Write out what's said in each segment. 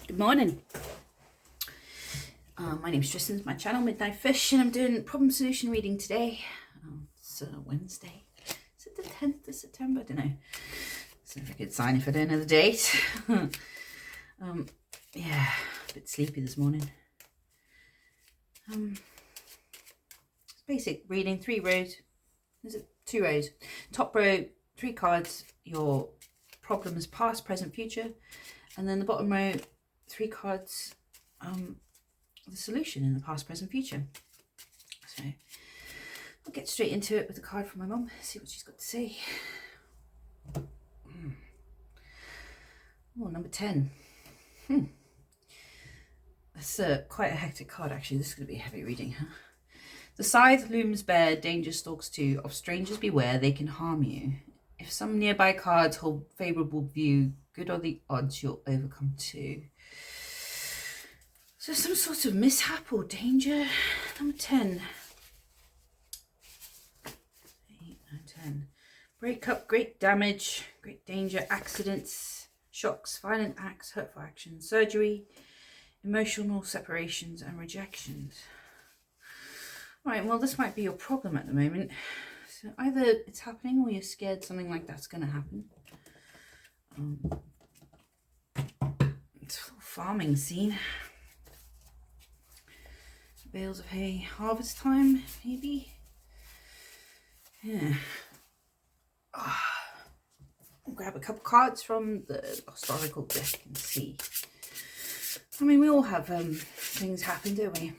Good morning. My name's Tristan, it's my channel, Midnight Fish, and I'm doing problem solution reading today. It's Wednesday. Is it the 10th of September? I don't know. It's never a good sign if I don't know the date. Yeah, a bit sleepy this morning. It's basic reading, 3 rows. Is it 2 rows? Top row, 3 cards, your problems past, present, future. And then the bottom row, 3 cards, the solution in the past, present, future. So I'll get straight into it with a card from my mum, see what she's got to say. Oh, number 10. That's quite a hectic card, actually. This is going to be heavy reading, huh? The scythe looms bare, danger stalks too. Of strangers beware, they can harm you. If some nearby cards hold favourable view, good are the odds you'll overcome too. So some sort of mishap or danger. Number 10. 8, 9, 10. Breakup, great damage, great danger, accidents, shocks, violent acts, hurtful actions, surgery, emotional separations and rejections. Right, well, this might be your problem at the moment. So either it's happening or you're scared something like that's going to happen. It's a little farming scene. Bales of hay, harvest time, maybe. Yeah. I'll grab a couple cards from the historical deck and see. I mean, we all have things happen, don't we?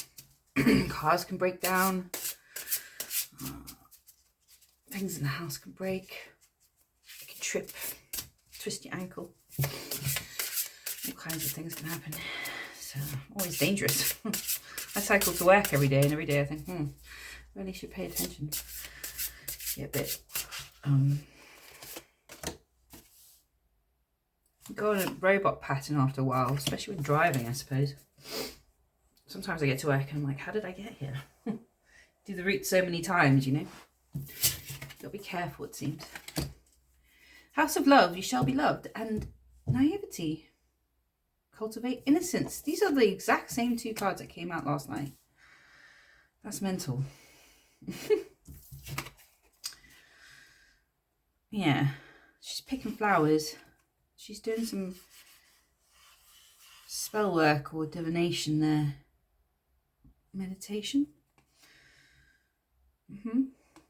Cars can break down. Things in the house can break. You can trip, twist your ankle. All kinds of things can happen. So, always dangerous. I cycle to work every day, and every day I think, really should pay attention. Get a bit, go on a robot pattern after a while, especially when driving, I suppose. Sometimes I get to work and I'm like, how did I get here? Do the route so many times, you know. Gotta be careful, it seems. House of love, you shall be loved, and naivety. Cultivate innocence. These are the exact same 2 cards that came out last night. That's mental. Yeah, she's picking flowers. She's doing some spell work or divination there. Meditation.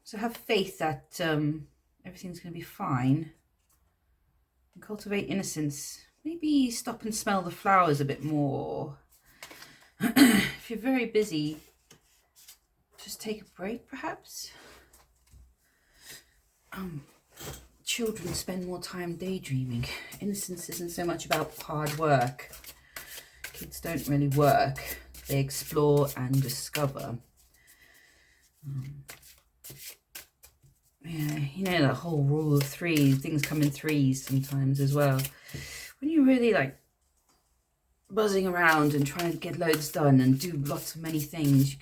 So have faith that everything's going to be fine. And cultivate innocence. Maybe stop and smell the flowers a bit more. If you're very busy, just take a break, perhaps. Children spend more time daydreaming. Innocence isn't so much about hard work. Kids don't really work. They explore and discover. Yeah, you know that whole rule of 3, things come in 3s sometimes as well. When you're really like buzzing around and trying to get loads done and do lots of many things, you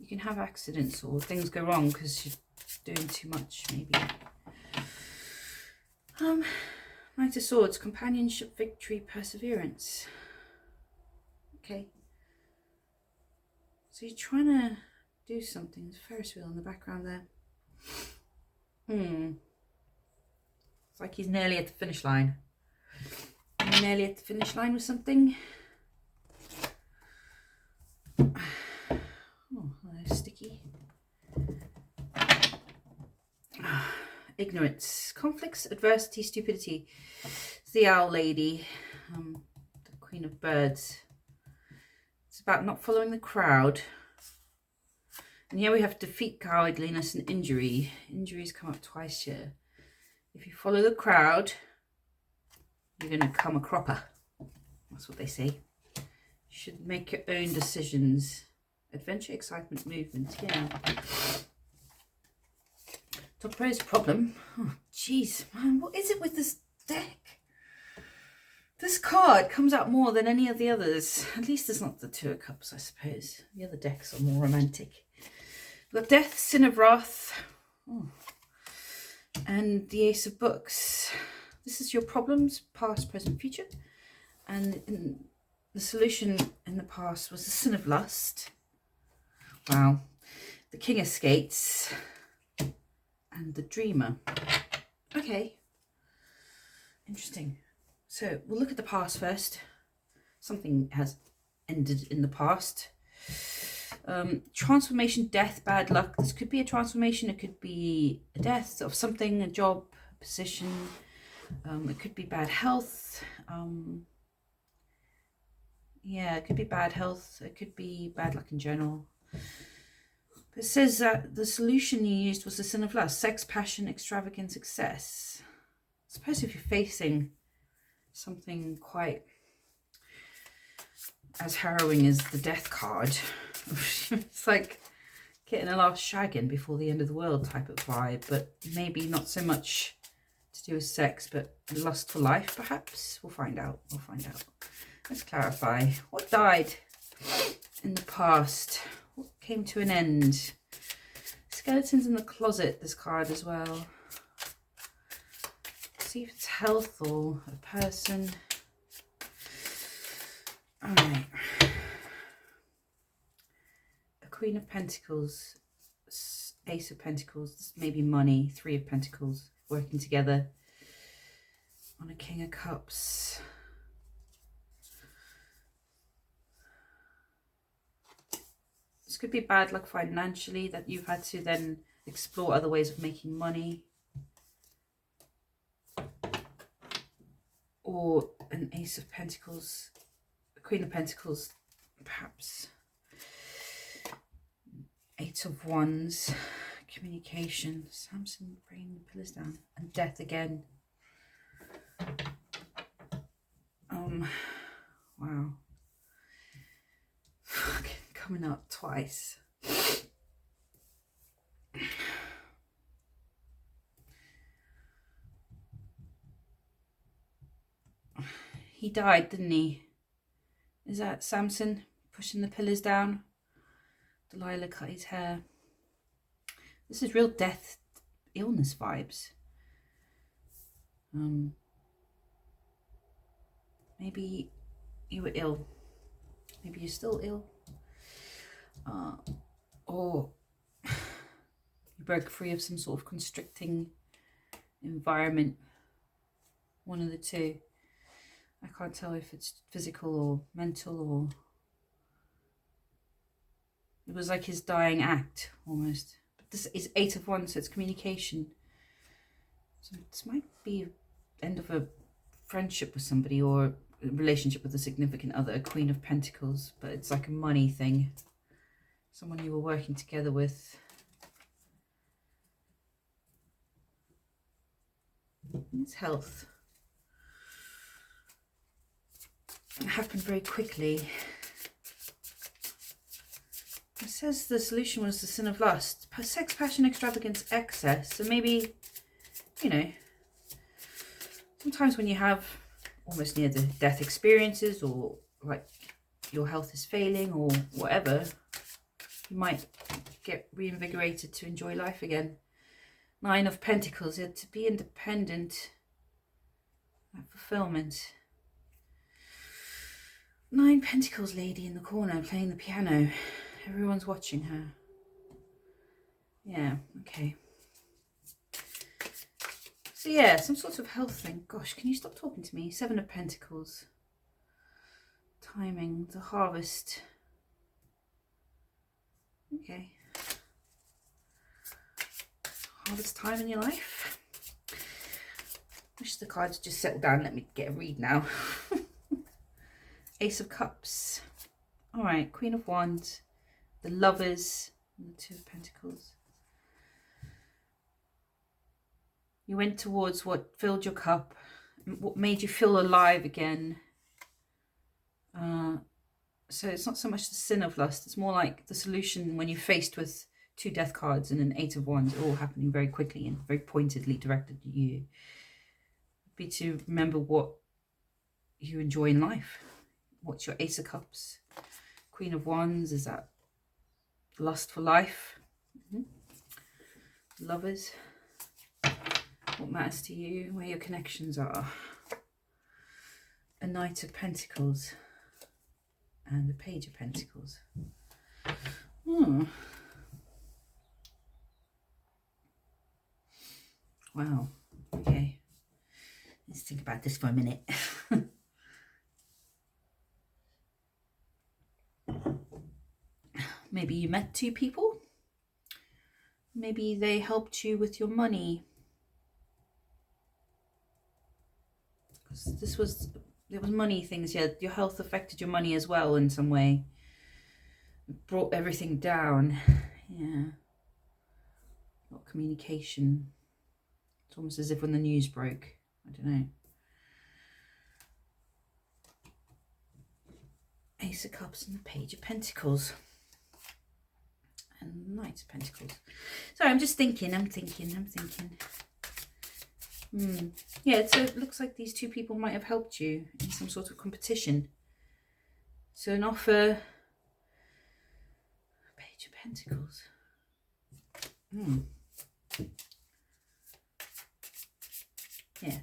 can have accidents or things go wrong because you're doing too much, maybe. Knight of Swords, companionship, victory, perseverance. Okay. So you're trying to do something. There's a Ferris wheel in the background there. It's like he's nearly at the finish line. Nearly at the finish line with something. Oh, that's sticky. Ignorance, conflicts, adversity, stupidity. It's the owl lady, the queen of birds. It's about not following the crowd. And here we have defeat, cowardliness, and injury. Injuries come up twice here. If you follow the crowd, you're going to come a cropper. That's what they say. You should make your own decisions. Adventure, excitement, movement. Yeah. Top row's problem. Oh, jeez, man. What is it with this deck? This card comes out more than any of the others. At least it's not the 2 of Cups, I suppose. The other decks are more romantic. We've got Death, Sin of Wrath. Oh. And the Ace of Books. This is your problems, past, present, future. And the solution in the past was the sin of lust. Wow. The King of Skates and the Dreamer. Okay. Interesting. So we'll look at the past first. Something has ended in the past. Transformation, death, bad luck. This could be a transformation. It could be a death of something, a job, a position. It could be bad health. Yeah, it could be bad health. It could be bad luck in general. But it says that the solution you used was the sin of lust. Sex, passion, extravagance, excess. I suppose if you're facing something quite as harrowing as the death card, it's like getting a last shagging before the end of the world type of vibe, but maybe not so much to do with sex, but lust for life, perhaps. We'll find out. We'll find out. Let's clarify. What died in the past? What came to an end? Skeletons in the closet, this card as well. See if it's health or a person. Alright. A Queen of Pentacles, Ace of Pentacles, maybe money, Three of Pentacles, working together on a King of Cups. This could be bad luck financially, that you've had to then explore other ways of making money. Or an Ace of Pentacles, a Queen of Pentacles, perhaps. Eight of Wands, communication, Samson bringing the pillars down, and death again. Wow. Coming up twice. He died, didn't he? Is that Samson pushing the pillars down? Delilah cut his hair. This is real death, illness vibes. Maybe you were ill. Maybe you're still ill. Or you broke free of some sort of constricting environment. One of the two. I can't tell if it's physical or mental, or it was like his dying act almost. But this is Eight of Wands, so it's communication. So this might be end of a friendship with somebody or a relationship with a significant other, a Queen of Pentacles, but it's like a money thing. Someone you were working together with. It's health. It happened very quickly. It says the solution was the sin of lust. Sex, passion, extravagance, excess. So maybe, you know, sometimes when you have almost near the death experiences, or like your health is failing or whatever, you might get reinvigorated to enjoy life again. Nine of Pentacles, to be independent, that fulfillment. Nine Pentacles lady in the corner playing the piano. Everyone's watching her. Yeah, okay. So yeah, some sort of health thing. Gosh, can you stop talking to me? Seven of Pentacles. Timing, the harvest. Okay. Harvest time in your life. Wish the cards just settle down. Let me get a read now. Ace of Cups. All right, Queen of Wands, the Lovers, and the Two of Pentacles. You went towards what filled your cup, what made you feel alive again. So it's not so much the sin of lust, it's more like the solution when you're faced with two death cards and an Eight of Wands, all happening very quickly and very pointedly directed at you. Be to remember what you enjoy in life. What's your Ace of Cups? Queen of Wands, is that lust for life? Lovers, what matters to you, where your connections are. a Knight of Pentacles and a Page of Pentacles. Wow. Okay. Let's think about this for a minute. Maybe you met two people. Maybe they helped you with your money. Because there was money things. Yeah, your health affected your money as well in some way. It brought everything down. Yeah. Not communication. It's almost as if when the news broke. I don't know. Ace of Cups and the Page of Pentacles. And Knight of Pentacles. Sorry, I'm just thinking. Yeah, so it looks like these two people might have helped you in some sort of competition. So an offer. Page of Pentacles. Yeah.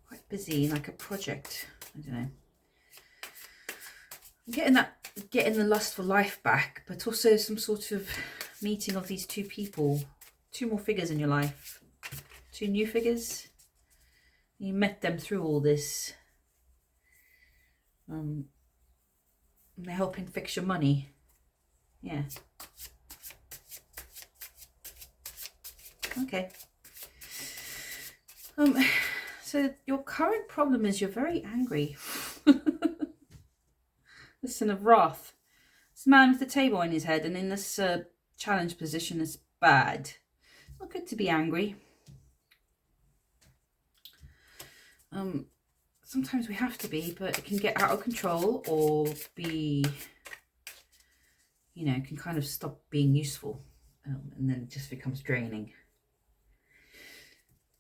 Quite busy, like a project. I don't know. I'm getting the lust for life back, but also some sort of meeting of these two people. Two more figures in your life. Two new figures. You met them through all this. And they're helping fix your money. Yeah. Okay. So your current problem is you're very angry. This Sin of Wrath. This man with the table in his head and in this challenge position is bad. It's not good to be angry. Sometimes we have to be, but it can get out of control or be, you know, can kind of stop being useful, and then it just becomes draining.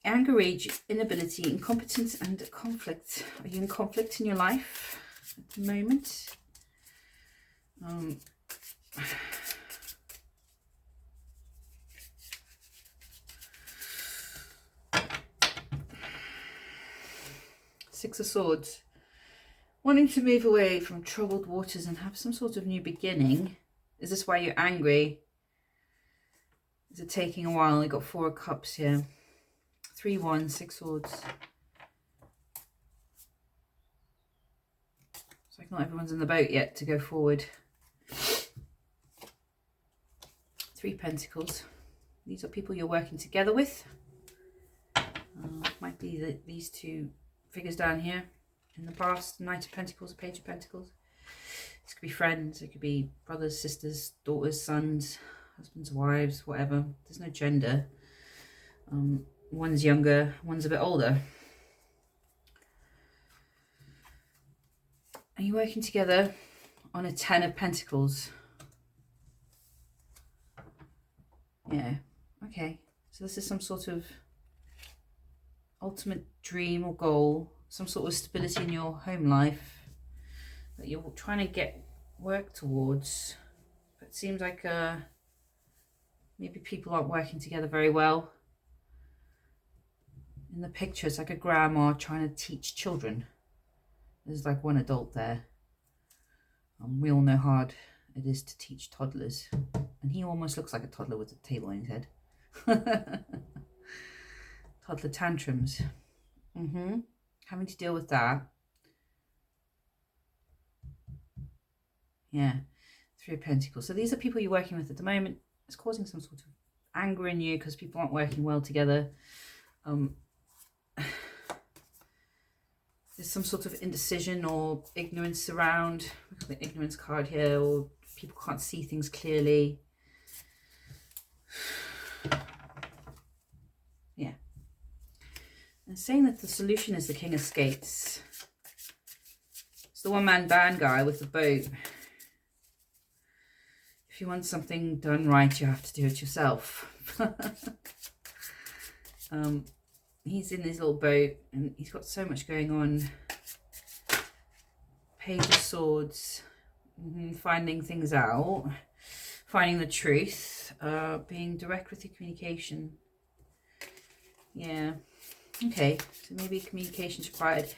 Anger, rage, inability, incompetence and conflict. Are you in conflict in your life at the moment? Six of Swords. Wanting to move away from troubled waters and have some sort of new beginning. Is this why you're angry? Is it taking a while? You got Four of Cups here. 3, 1, 6 Swords. It's like not everyone's in the boat yet to go forward. 3 Pentacles. These are people you're working together with. Might be these two figures down here in the past. Knight of Pentacles, a Page of Pentacles. This could be friends, it could be brothers, sisters, daughters, sons, husbands, wives, whatever. There's no gender. One's younger, one's a bit older. Are you working together on a 10 of Pentacles? Yeah, okay. So this is some sort of ultimate dream or goal, some sort of stability in your home life that you're trying to work towards. But it seems like maybe people aren't working together very well. In the picture, it's like a grandma trying to teach children. There's like one adult there. We all know how hard it is to teach toddlers. And he almost looks like a toddler with a table on his head. Toddler tantrums. Having to deal with that. Yeah. 3 of Pentacles. So these are people you're working with at the moment. It's causing some sort of anger in you because people aren't working well together. There's some sort of indecision or ignorance around. We've got the ignorance card here, or people can't see things clearly. Yeah. And saying that the solution is the King of Skates. It's the one-man band guy with the boat. If you want something done right, you have to do it yourself. He's in his little boat and he's got so much going on. Page of Swords. Finding things out. Finding the truth. Being direct with your communication. Yeah. Okay. So maybe communication's required.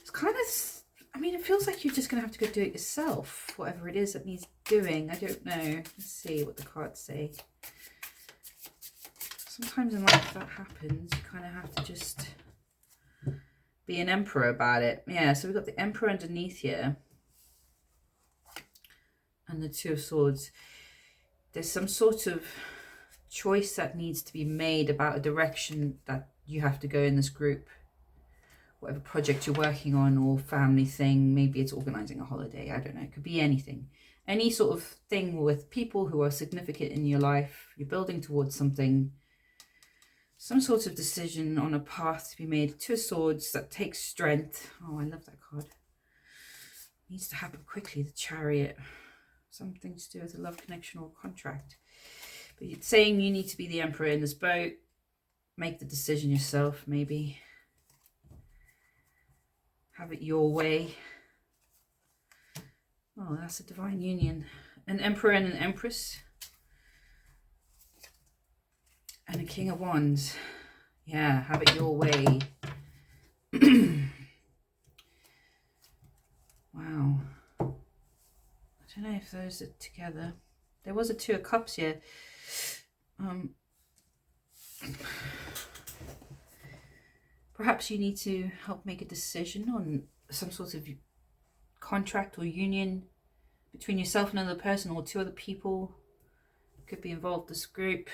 It's kind of, I mean, it feels like you're just going to have to go do it yourself, whatever it is that needs doing. I don't know. Let's see what the cards say. Sometimes in life that happens. You kind of have to just be an emperor about it. Yeah, so we've got the Emperor underneath here. And the Two of Swords. There's some sort of choice that needs to be made about a direction that you have to go in this group. Whatever project you're working on or family thing. Maybe it's organizing a holiday. I don't know. It could be anything. Any sort of thing with people who are significant in your life. You're building towards something. Some sort of decision on a path to be made. Two of Swords that takes strength. Oh, I love that card. Needs to happen quickly. The Chariot. Something to do with a love connection or contract. But it's saying you need to be the emperor in this boat. Make the decision yourself, maybe. Have it your way. Oh, that's a divine union. An emperor and an empress. And a king of wands. Yeah, have it your way. Wow. I don't know if those are together. There was a Two of Cups here. Perhaps you need to help make a decision on some sort of contract or union between yourself and another person or two other people. Could be involved this group.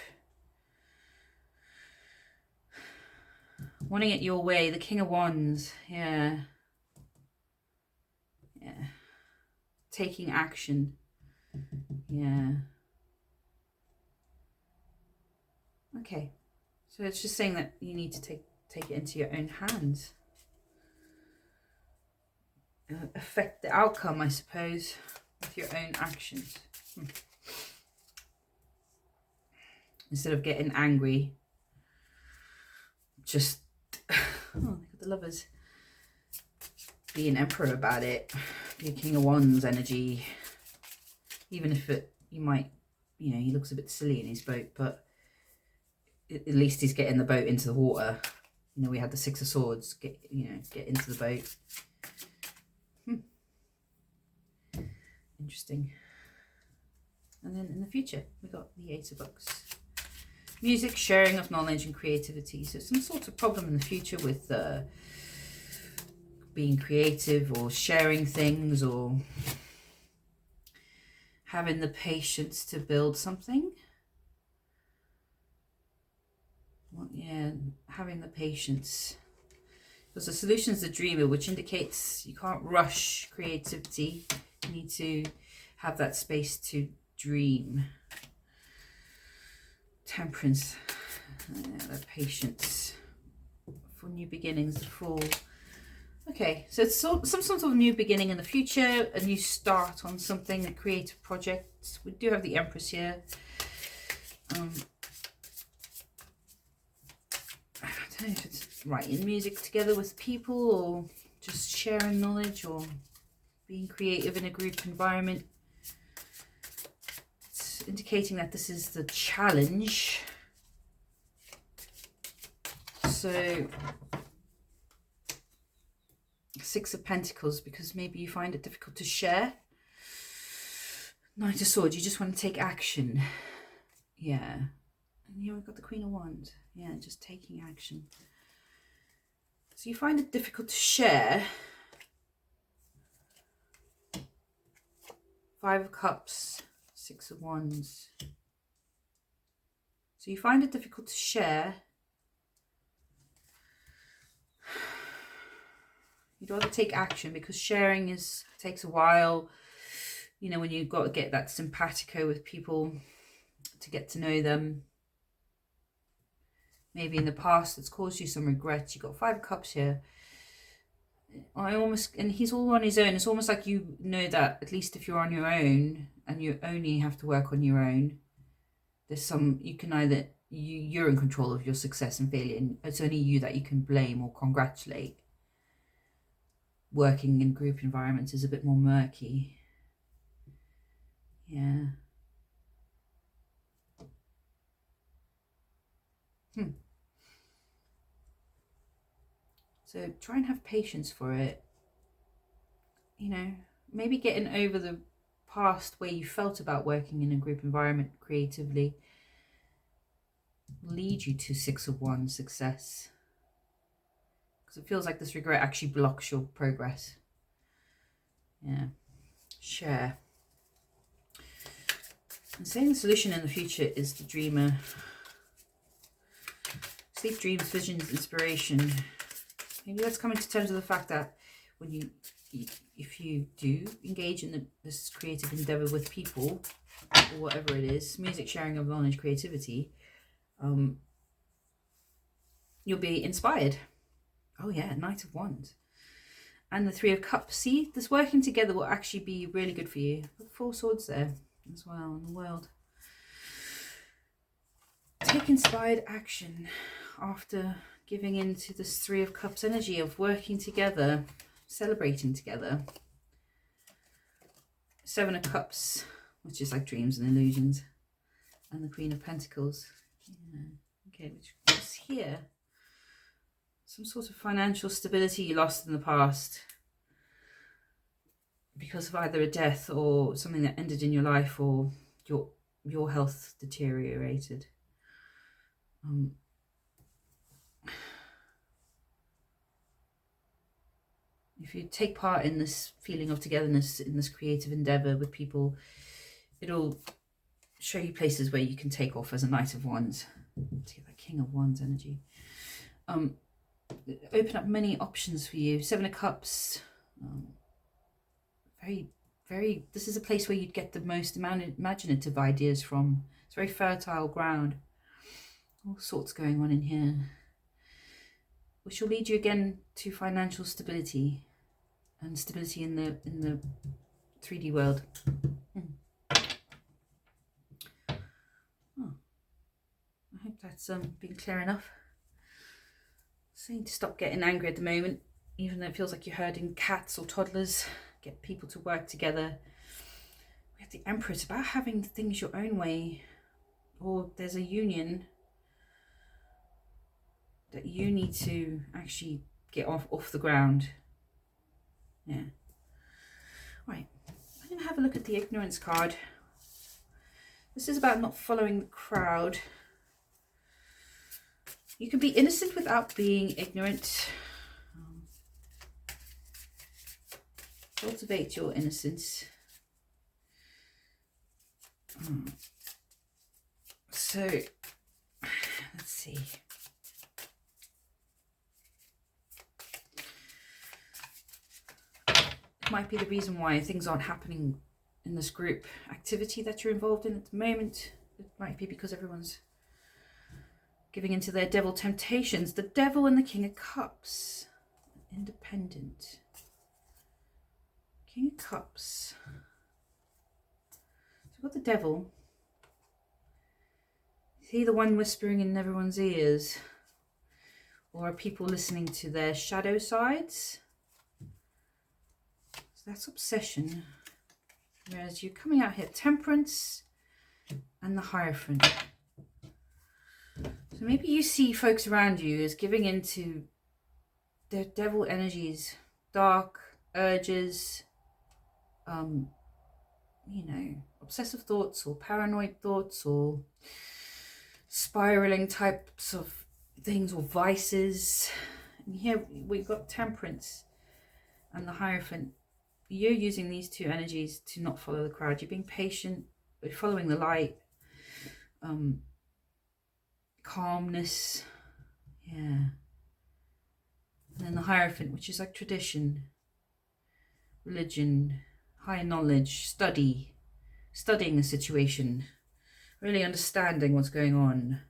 Wanting it your way. The King of Wands. Yeah. Yeah. Taking action. Yeah. Okay. So it's just saying that you need to take it into your own hands. Affect the outcome, I suppose, with your own actions. Instead of getting angry, just, oh, look at the Lovers. Be an emperor about it. Be a King of Wands energy. Even if you might, he looks a bit silly in his boat, but at least he's getting the boat into the water. We had the Six of Swords. Get into the boat. Interesting. And then in the future, we got the Eight of Books. Music, sharing of knowledge and creativity. So some sort of problem in the future with being creative or sharing things or having the patience to build something. Well, yeah, having the patience. Because the solution is the dreamer, which indicates you can't rush creativity. You need to have that space to dream. Temperance, that patience for new beginnings, the Fool. Okay, so it's some sort of new beginning in the future, a new start on something, a creative project. We do have the Empress here. I don't know if it's writing music together with people or just sharing knowledge or being creative in a group environment. It's indicating that this is the challenge. So Six of Pentacles, because maybe you find it difficult to share. Knight of Swords, you just want to take action. Yeah. And here we've got the Queen of Wands. Yeah, just taking action. So you find it difficult to share. Five of Cups, Six of Wands. So you find it difficult to share. You'd rather take action because sharing takes a while. When you've got to get that simpatico with people to get to know them. Maybe in the past it's caused you some regrets. You've got Five of Cups here. And he's all on his own. It's almost like you know that at least if you're on your own and you only have to work on your own, you can either, you're in control of your success and failure, and it's only you that you can blame or congratulate. Working in group environments is a bit more murky. Yeah. So try and have patience for it. You know, maybe getting over the past way you felt about working in a group environment creatively will lead you to Six of Wands success. Because it feels like this regret actually blocks your progress. Yeah. Share. And saying the solution in the future is the dreamer. Sleep, dreams, visions, inspiration. Maybe let's come into terms of the fact that when if you do engage in this creative endeavor with people, or whatever it is, music, sharing of knowledge, creativity, you'll be inspired. Oh yeah, Knight of Wands. And the Three of Cups. See, this working together will actually be really good for you. Put 4 swords there as well in the world. Take inspired action after giving into this Three of Cups energy of working together, celebrating together. 7 of Cups, which is like dreams and illusions. And the Queen of Pentacles. Yeah. Okay, which is here. Some sort of financial stability you lost in the past because of either a death or something that ended in your life, or your health deteriorated. If you take part in this feeling of togetherness, in this creative endeavor with people, it'll show you places where you can take off as a Knight of Wands. To get that King of Wands energy. Open up many options for you. 7 of Cups. Very, this is a place where you'd get the most imaginative ideas from. It's very fertile ground. All sorts going on in here, which will lead you again to financial stability and stability in the 3D world. Oh, I hope that's been clear enough. Saying to stop getting angry at the moment, even though it feels like you're herding cats or toddlers. Get people to work together. We have the Emperor. It's about having things your own way, or there's a union that you need to actually get off the ground. Yeah. Right. I'm going to have a look at the ignorance card. This is about not following the crowd. You can be innocent without being ignorant. Cultivate your innocence. So, let's see. It might be the reason why things aren't happening in this group activity that you're involved in at the moment. It might be because everyone's giving into their devil temptations. The Devil and the King of Cups. Independent. King of Cups. So we've got the Devil. Is he the one whispering in everyone's ears? Or are people listening to their shadow sides? So that's obsession. Whereas you're coming out here, Temperance and the Hierophant. So maybe you see folks around you as giving into their devil energies, dark urges, you know, obsessive thoughts or paranoid thoughts or spiraling types of things or vices. And here we've got Temperance and the Hierophant. You're using these two energies to not follow the crowd. You're being patient, you're following the light, calmness, yeah. And then the Hierophant, which is like tradition, religion, higher knowledge, studying the situation, really understanding what's going on.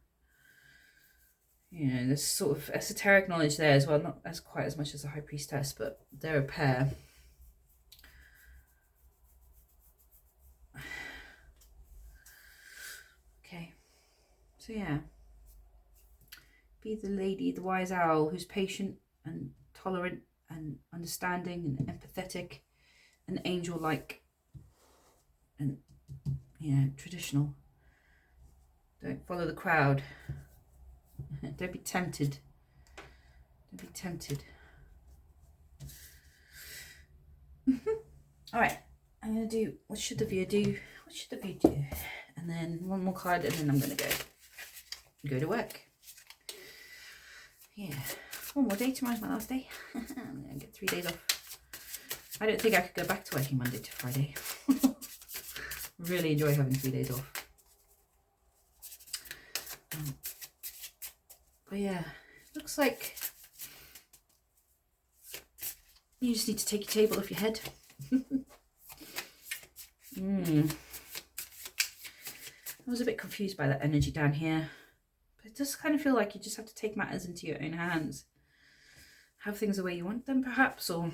You know, there's sort of esoteric knowledge there as well, not as quite as much as the High Priestess, but they're a pair. Okay, so yeah, be the lady, the wise owl, who's patient and tolerant and understanding and empathetic and angel-like and, you know, traditional. Don't follow the crowd. Don't be tempted. Don't be tempted. All right, I'm gonna do, what should the view do? What should the view do? And then one more card, and then I'm gonna go to work. Yeah, one more day. Tomorrow's my last day. I'm gonna get 3 days off. I don't think I could go back to working Monday to Friday. Really enjoy having 3 days off. But yeah, looks like you just need to take your table off your head. I was a bit confused by that energy down here. But it does kind of feel like you just have to take matters into your own hands. Have things the way you want them, perhaps, or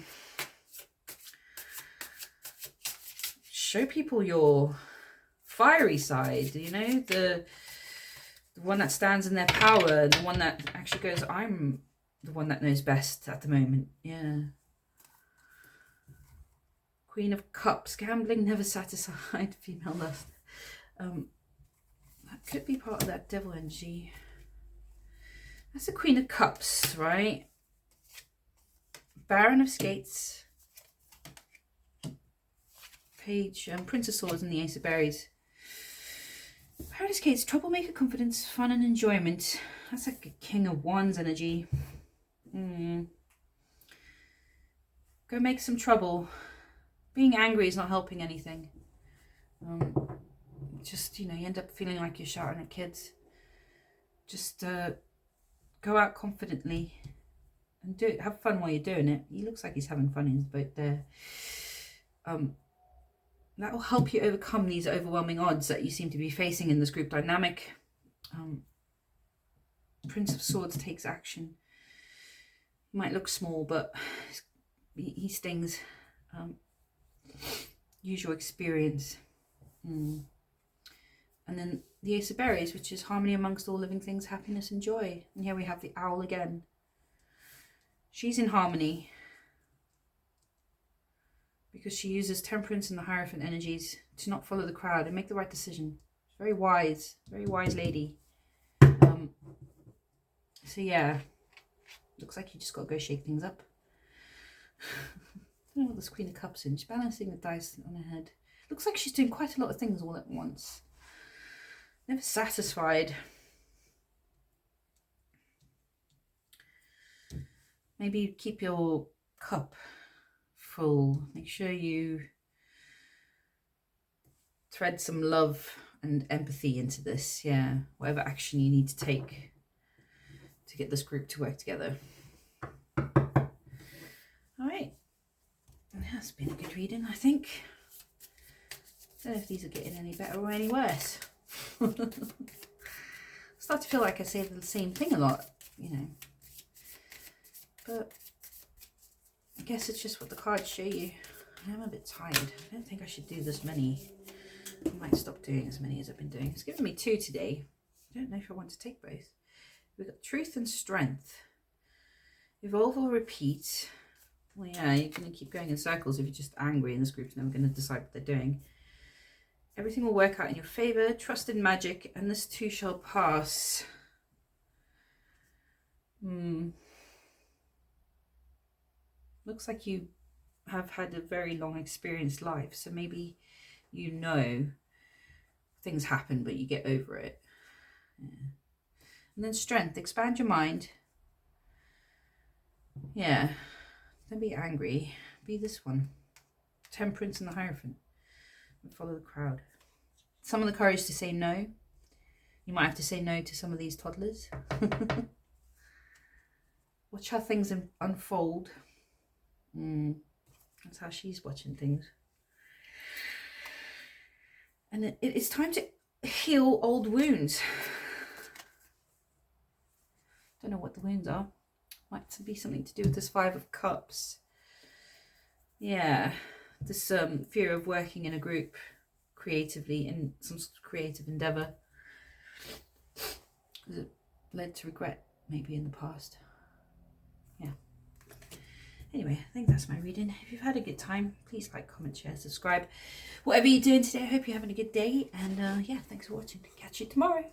show people your fiery side, you know, the one that stands in their power, the one that actually goes, I'm the one that knows best at the moment. Yeah. Queen of Cups, gambling never satisfied, female lust. That could be part of that devil energy. That's the Queen of Cups, right? Baron of Skates. Page, Prince of Swords and the Ace of Berries. Baron of Skates, troublemaker, confidence, fun and enjoyment. That's like a King of Wands energy. Go make some trouble. Being angry is not helping anything. Just, you know, you end up feeling like you're shouting at kids. Just go out confidently and do it. Have fun while you're doing it. He looks like he's having fun in his boat there. That will help you overcome these overwhelming odds that you seem to be facing in this group dynamic. Prince of Swords takes action. He might look small, but he stings. Use your experience. And then the Ace of Berries, which is harmony amongst all living things, happiness and joy. And here we have the owl again. She's in harmony because she uses temperance and the Hierophant energies to not follow the crowd and make the right decision. She's very wise lady. So yeah, looks like you just got to go shake things up. I don't know what this Queen of Cups in. She's balancing the dice on her head. Looks like she's doing quite a lot of things all at once. Never satisfied. Maybe keep your cup full. Make sure you thread some love and empathy into this. Yeah, whatever action you need to take to get this group to work together. All right. That's been a good reading, I think. Don't know if these are getting any better or any worse. Start to feel like I say the same thing a lot, you know. But I guess it's just what the cards show you. I'm a bit tired. I don't think I should do this many. I might stop doing as many as I've been doing. It's given me 2 today. I don't know if I want to take both. We've got Truth and Strength. Evolve or repeat. Well, yeah, you're going to keep going in circles if you're just angry and this group's never going to decide what they're doing. Everything will work out in your favour. Trust in magic, and this too shall pass. Looks like you have had a very long experienced life, so maybe you know things happen, but you get over it. Yeah. And then Strength, expand your mind. Yeah, don't be angry. Be this one. Temperance and the Hierophant. And follow the crowd. Some of the courage to say no. You might have to say no to some of these toddlers. Watch how things unfold. That's how she's watching things. And it's time to heal old wounds. Don't know what the wounds are. Might be something to do with this 5 of Cups. Yeah, this fear of working in a group creatively in some creative endeavour. It led to regret maybe in the past. Yeah. Anyway, I think that's my reading. If you've had a good time, please like, comment, share, subscribe. Whatever you're doing today, I hope you're having a good day. And yeah, thanks for watching. Catch you tomorrow.